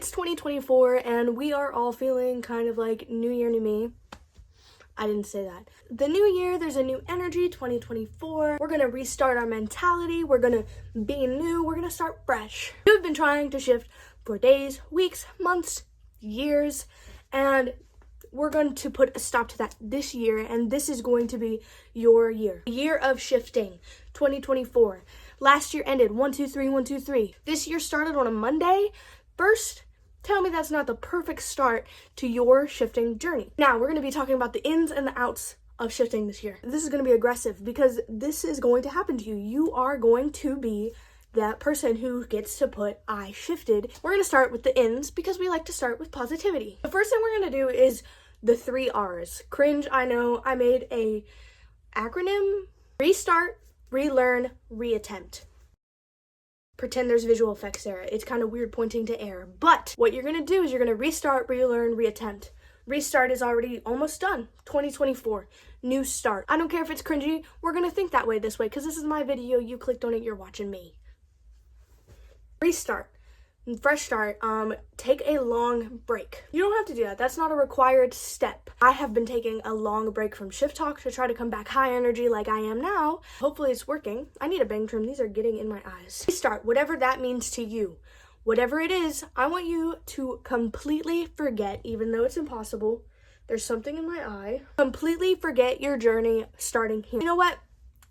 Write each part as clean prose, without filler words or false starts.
It's 2024 and we are all feeling kind of like new year, new me. I didn't say that. The new year, there's a new energy, 2024. We're gonna restart our mentality. We're gonna be new. We're gonna start fresh. You've been trying to shift for days, weeks, months, years, and we're going to put a stop to that this year, and this is going to be your year. Year of shifting, 2024. Last year ended 1-2-3, 1-2-3. This year started on a Monday. First, tell me that's not the perfect start to your shifting journey. Now, we're going to be talking about the ins and the outs of shifting this year. This is going to be aggressive because this is going to happen to you. You are going to be that person who gets to put I shifted. We're going to start with the ins because we like to start with positivity. The first thing we're going to do is the 3 R's. Cringe, I know. I made a acronym. Restart, relearn, reattempt. Pretend there's visual effects there. It's kind of weird pointing to air. But what you're going to do is you're going to restart, relearn, reattempt. Restart is already almost done. 2024. New start. I don't care if it's cringy. We're going to think that way this way because this is my video. You clicked on it. You're watching me. Restart. Fresh start. Take a long break. You don't have to do that. That's not a required step. I have been taking a long break from Shift Talk to try to come back high energy like I am now. Hopefully it's working. I need a bang trim. These are getting in my eyes. Restart, whatever that means to you. Whatever it is, I want you to completely forget, even though it's impossible. There's something in my eye. Completely forget your journey starting here. You know what?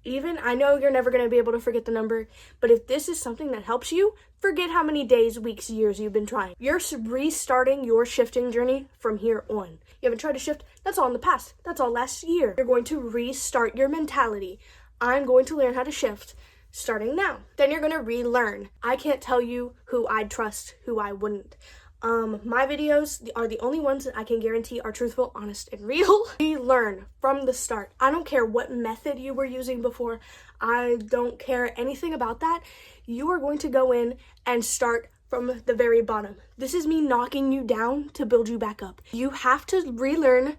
Even, I know you're never going to be able to forget the number, but if this is something that helps you, forget how many days, weeks, years you've been trying. You're restarting your shifting journey from here on. You haven't tried to shift? That's all in the past. That's all last year. You're going to restart your mentality. I'm going to learn how to shift starting now. Then you're going to relearn. I can't tell you who I'd trust, who I wouldn't. My videos are the only ones that I can guarantee are truthful, honest, and real. We learn from the start. I don't care what method you were using before. I don't care anything about that. You are going to go in and start from the very bottom. This is me knocking you down to build you back up. You have to relearn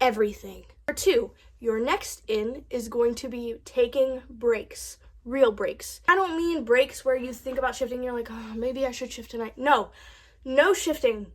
everything. Number 2, your next in is going to be taking breaks. Real breaks. I don't mean breaks where you think about shifting and you're like, oh, maybe I should shift tonight. No shifting,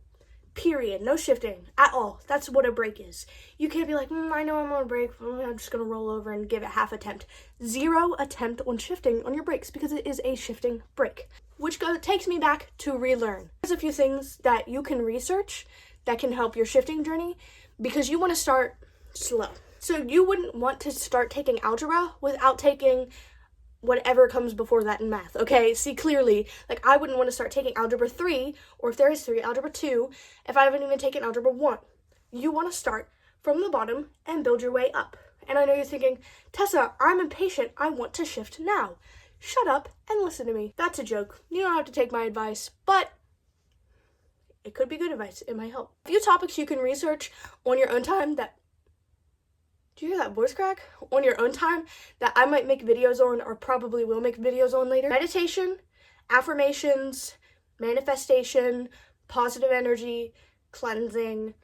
period. No shifting at all. That's what a break is. You can't be like, I know I'm on a break. I'm just going to roll over and give it half attempt. 0 attempt on shifting on your breaks because it is a shifting break. Which takes me back to relearn. There's a few things that you can research that can help your shifting journey because you want to start slow. So you wouldn't want to start taking algebra without taking whatever comes before that in math, okay? See clearly, like I wouldn't want to start taking algebra 3, or if there is 3, algebra 2, if I haven't even taken algebra 1. You want to start from the bottom and build your way up. And I know you're thinking, Tessa, I'm impatient. I want to shift now. Shut up and listen to me. That's a joke. You don't have to take my advice, but it could be good advice. It might help. A few topics you can research on your own time that do you hear that voice crack? On your own time that I might make videos on or probably will make videos on later. Meditation, affirmations, manifestation, positive energy, cleansing,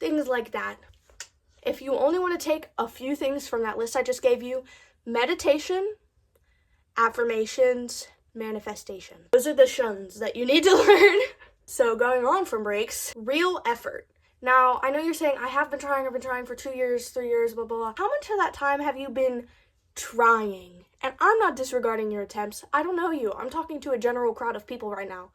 things like that. If you only want to take a few things from that list I just gave you, meditation, affirmations, manifestation. Those are the shuns that you need to learn. So going on from breaks, real effort. Now, I know you're saying, I've been trying for 2 years, 3 years, blah, blah, blah. How much of that time have you been trying? And I'm not disregarding your attempts. I don't know you. I'm talking to a general crowd of people right now.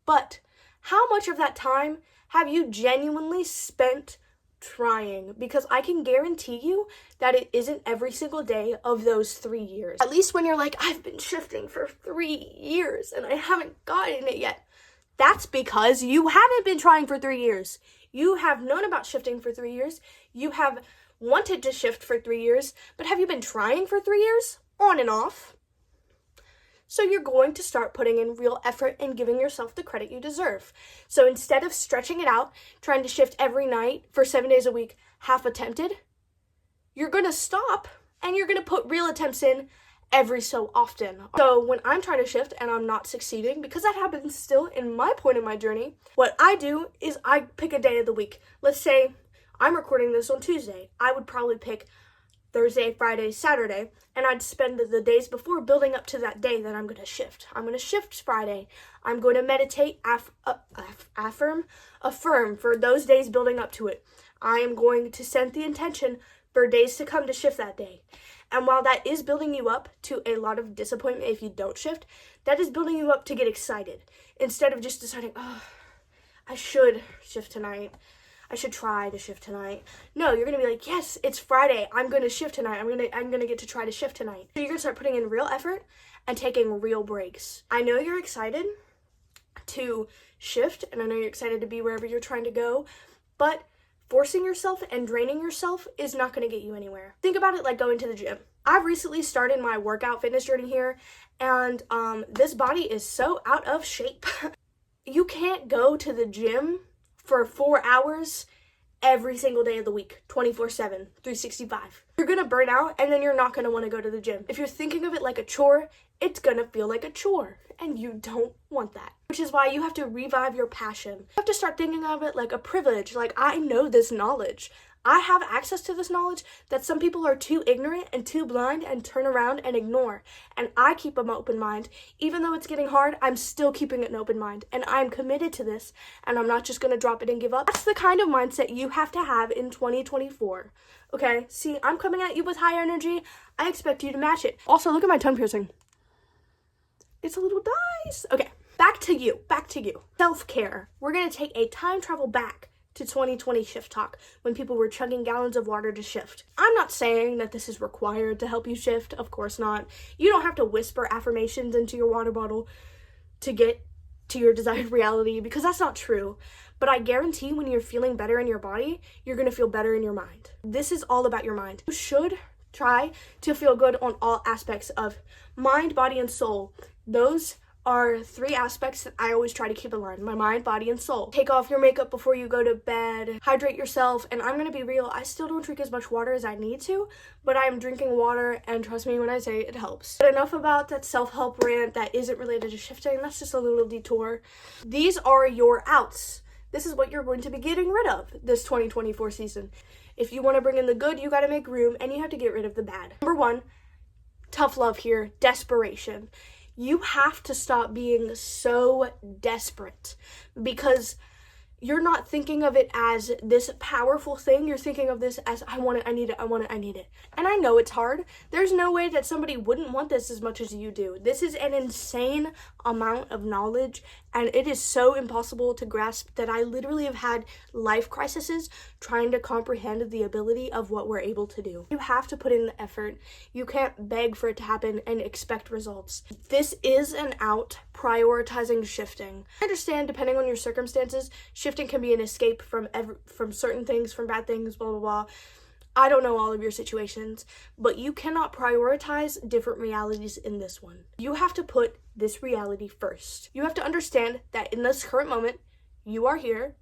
But how much of that time have you genuinely spent trying? Because I can guarantee you that it isn't every single day of those 3 years. At least when you're like, I've been shifting for 3 years and I haven't gotten it yet. That's because you haven't been trying for 3 years. You have known about shifting for 3 years. You have wanted to shift for 3 years, but have you been trying for 3 years? On and off. So you're going to start putting in real effort and giving yourself the credit you deserve. So instead of stretching it out, trying to shift every night for 7 days a week, half attempted, you're going to stop and you're going to put real attempts in every so often. So when I'm trying to shift and I'm not succeeding, because that happens still in my point in my journey, what I do is I pick a day of the week. Let's say I'm recording this on Tuesday. I would probably pick Thursday, Friday, Saturday, and I'd spend the days before building up to that day that I'm going to shift. I'm going to shift Friday. I'm going to meditate, affirm for those days building up to it. I am going to set the intention for days to come to shift that day. And while that is building you up to a lot of disappointment if you don't shift, that is building you up to get excited. Instead of just deciding, oh, I should shift tonight. I should try to shift tonight. No, you're going to be like, yes, it's Friday. I'm going to shift tonight. I'm going to get to try to shift tonight. So you're going to start putting in real effort and taking real breaks. I know you're excited to shift, and I know you're excited to be wherever you're trying to go, but forcing yourself and draining yourself is not going to get you anywhere. Think about it like going to the gym. I've recently started my workout fitness journey here, and this body is so out of shape. You can't go to the gym for 4 hours every single day of the week, 24/7, 365. You're gonna burn out, and then you're not gonna want to go to the gym. If you're thinking of it like a chore, it's gonna feel like a chore, and you don't want that. Which is why you have to revive your passion. You have to start thinking of it like a privilege, like I know this knowledge. I have access to this knowledge that some people are too ignorant and too blind and turn around and ignore. And I keep an open mind. Even though it's getting hard, I'm still keeping an open mind. And I'm committed to this, and I'm not just going to drop it and give up. That's the kind of mindset you have to have in 2024. Okay? See, I'm coming at you with high energy. I expect you to match it. Also, look at my tongue piercing. It's a little nice. Okay, back to you. Self-care. We're going to take a time travel back to 2020 shift talk when people were chugging gallons of water to shift. I'm not saying that this is required to help you shift, of course not. You don't have to whisper affirmations into your water bottle to get to your desired reality, because that's not true. But I guarantee when you're feeling better in your body, you're gonna feel better in your mind. This is all about your mind. You should try to feel good on all aspects of mind, body, and soul. Those are 3 aspects that I always try to keep in line: my mind, body, and soul. Take off your makeup before you go to bed, hydrate yourself, and I'm gonna be real, I still don't drink as much water as I need to, but I'm drinking water, and trust me when I say it helps. But enough about that self-help rant that isn't related to shifting. That's just a little detour. These are your outs. This is what you're going to be getting rid of this 2024 season. If you want to bring in the good, you got to make room, and you have to get rid of the bad. Number 1, tough love here, desperation. You have to stop being so desperate, because you're not thinking of it as this powerful thing. You're thinking of this as, I want it, I need it, I want it, I need it. And I know it's hard. There's no way that somebody wouldn't want this as much as you do. This is an insane amount of knowledge, and it is so impossible to grasp that I literally have had life crises trying to comprehend the ability of what we're able to do. You have to put in the effort. You can't beg for it to happen and expect results. This is an out prioritizing shifting. I understand, depending on your circumstances, shifting can be an escape from certain things, from bad things, blah, blah, blah. I don't know all of your situations, but you cannot prioritize different realities in this one. You have to put this reality first. You have to understand that in this current moment, you are here,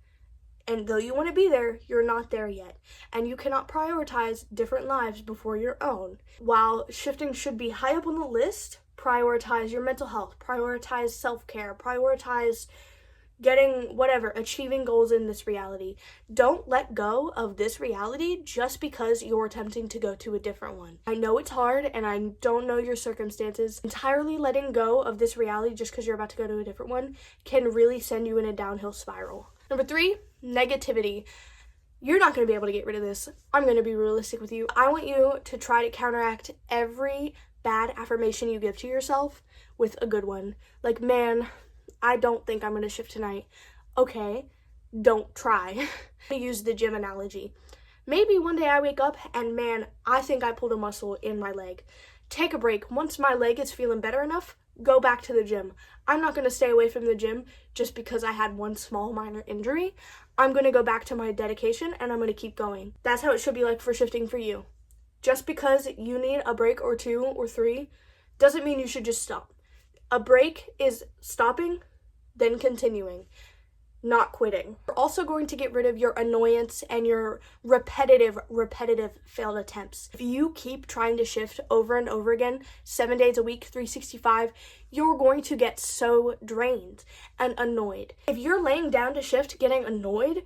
and though you want to be there, you're not there yet. And you cannot prioritize different lives before your own. While shifting should be high up on the list, prioritize your mental health, prioritize self-care, prioritize achieving goals in this reality. Don't let go of this reality just because you're attempting to go to a different one. I know it's hard, and I don't know your circumstances. Entirely letting go of this reality just because you're about to go to a different one can really send you in a downhill spiral. Number 3, negativity. You're not going to be able to get rid of this. I'm going to be realistic with you. I want you to try to counteract every bad affirmation you give to yourself with a good one. Like, man, I don't think I'm going to shift tonight. Okay, don't try. I use the gym analogy. Maybe one day I wake up and, man, I think I pulled a muscle in my leg. Take a break. Once my leg is feeling better enough, go back to the gym. I'm not going to stay away from the gym just because I had one small minor injury. I'm going to go back to my dedication, and I'm going to keep going. That's how it should be like for shifting for you. Just because you need a break or 2 or 3 doesn't mean you should just stop. A break is stopping, then continuing, not quitting. You're also going to get rid of your annoyance and your repetitive failed attempts. If you keep trying to shift over and over again, 7 days a week, 365, you're going to get so drained and annoyed. If you're laying down to shift, getting annoyed,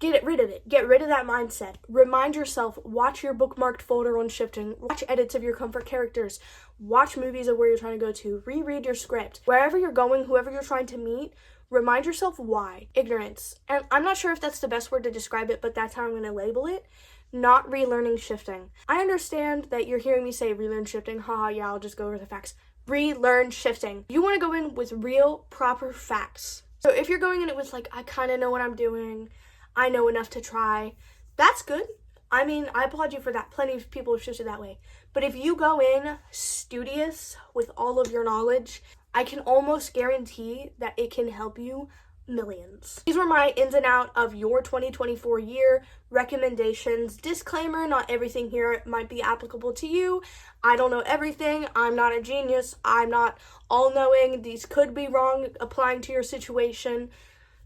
Get rid of it. Get rid of that mindset. Remind yourself, watch your bookmarked folder on shifting, watch edits of your comfort characters, watch movies of where you're trying to go to, reread your script. Wherever you're going, whoever you're trying to meet, remind yourself why. Ignorance. And I'm not sure if that's the best word to describe it, but that's how I'm going to label it. Not relearning shifting. I understand that you're hearing me say relearn shifting. Haha, yeah, I'll just go over the facts. Relearn shifting. You want to go in with real, proper facts. So if you're going in it with like, I kind of know what I'm doing, I know enough to try, that's good. I mean, I applaud you for that. Plenty of people have shifted that way. But if you go in studious with all of your knowledge, I can almost guarantee that it can help you millions. These were my ins and out of your 2024 year recommendations. Disclaimer, not everything here might be applicable to you. I don't know everything. I'm not a genius. I'm not all-knowing. These could be wrong applying to your situation.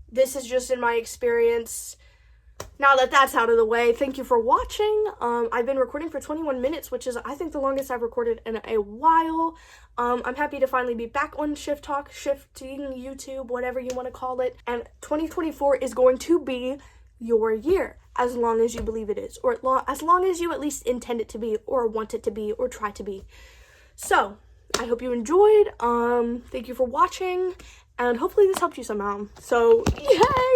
This is just in my experience. Now that that's out of the way, thank you for watching. I've been recording for 21 minutes, which is, I think, the longest I've recorded in a while. I'm happy to finally be back on Shift Talk, Shifting, YouTube, whatever you want to call it. And 2024 is going to be your year, as long as you believe it is, or as long as you at least intend it to be, or want it to be, or try to be. So, I hope you enjoyed. Thank you for watching, and hopefully this helped you somehow. So, yay!